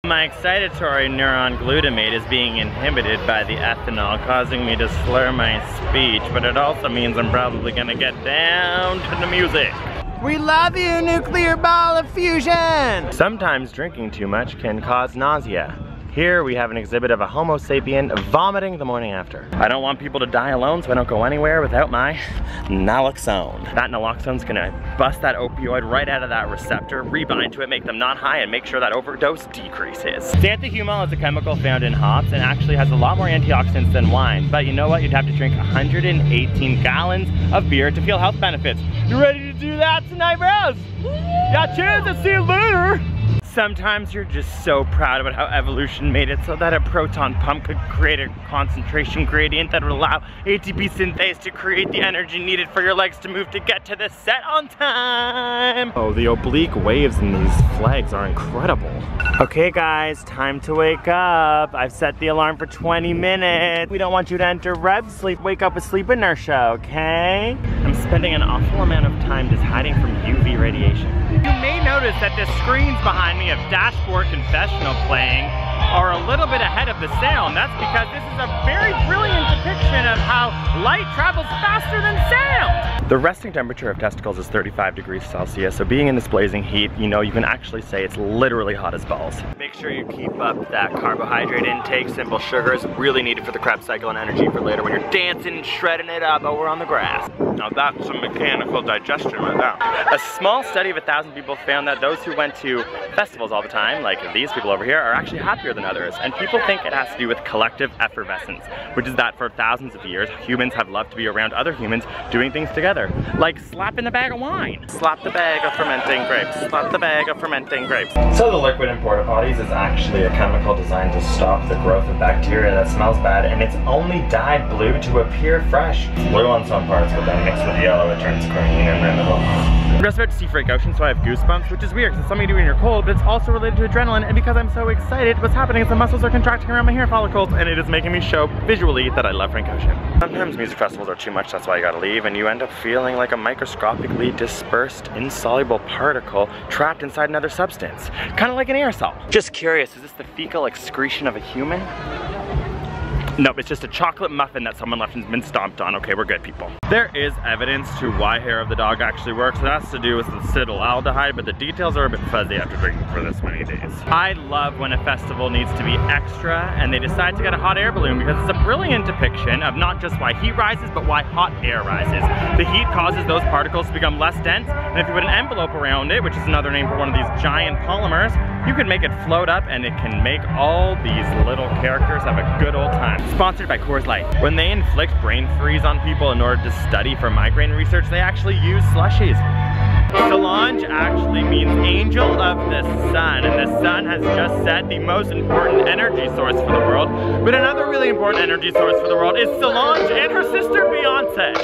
My excitatory neuron glutamate is being inhibited by the ethanol, causing me to slur my speech, but it also means I'm probably gonna get down to the music. We love you, nuclear ball of fusion! Sometimes drinking too much can cause nausea. Here we have an exhibit of a Homo sapien vomiting the morning after. I don't want people to die alone, so I don't go anywhere without my naloxone. That naloxone's gonna bust that opioid right out of that receptor, rebind to it, make them not high, and make sure that overdose decreases. Xanthahumol is a chemical found in hops and actually has a lot more antioxidants than wine. But you know what? You'd have to drink 118 gallons of beer to feel health benefits. You ready to do that tonight, bros? Yeah, cheers, I'll see you later. Sometimes you're just so proud about how evolution made it so that a proton pump could create a concentration gradient that would allow ATP synthase to create the energy needed for your legs to move to get to the set on time. Oh, the oblique waves in these flags are incredible. Okay guys, time to wake up. I've set the alarm for 20 minutes. We don't want you to enter REM sleep. Wake up with sleep inertia, okay? I'm spending an awful amount of time just hiding from UV radiation. You may notice that the screens behind me of Dashboard Confessional playing are a little bit ahead of the sound. That's because this is a very brilliant depiction of how light travels faster than sound. The resting temperature of testicles is 35 degrees Celsius, so being in this blazing heat, you know, you can actually say it's literally hot as balls. Make sure you keep up that carbohydrate intake. Simple sugars really needed for the Krebs cycle and energy for later when you're dancing and shredding it up over on the grass. Now that's some mechanical digestion right there. A small study of 1,000 people found that those who went to festivals all the time, like these people over here, are actually happier than others. And people think it has to do with collective effervescence, which is that for thousands of years, humans have loved to be around other humans doing things together, like slapping a bag of wine. Slap the bag of fermenting grapes. Slap the bag of fermenting grapes. So the liquid in porta potties is actually a chemical designed to stop the growth of bacteria that smells bad, and it's only dyed blue to appear fresh. Blue on some parts, but then mixed with yellow it turns green, and then I'm just about to see Frank Ocean, so I have goosebumps, which is weird because it's something you do when you're cold, but it's also related to adrenaline, and because I'm so excited, what's happening is the muscles are contracting around my hair follicles, and it is making me show visually that I love Frank Ocean. Sometimes music festivals are too much, that's why you gotta leave, and you end up feeling like a microscopically dispersed, insoluble particle trapped inside another substance. Kind of like an aerosol. Just curious, is this the fecal excretion of a human? Nope, it's just a chocolate muffin that someone left and has been stomped on. Okay, we're good, people. There is evidence to why hair of the dog actually works. It has to do with the acetaldehyde, but the details are a bit fuzzy after drinking for this many days. I love when a festival needs to be extra and they decide to get a hot air balloon because it's a brilliant depiction of not just why heat rises, but why hot air rises. The heat causes those particles to become less dense, and if you put an envelope around it, which is another name for one of these giant polymers, you can make it float up and it can make all these little characters have a good old time. Sponsored by Coors Light. When they inflict brain freeze on people in order to study for migraine research, they actually use slushies. Solange actually means angel of the sun, and the sun has just set the most important energy source for the world. But another really important energy source for the world is Solange and her sister Beyonce.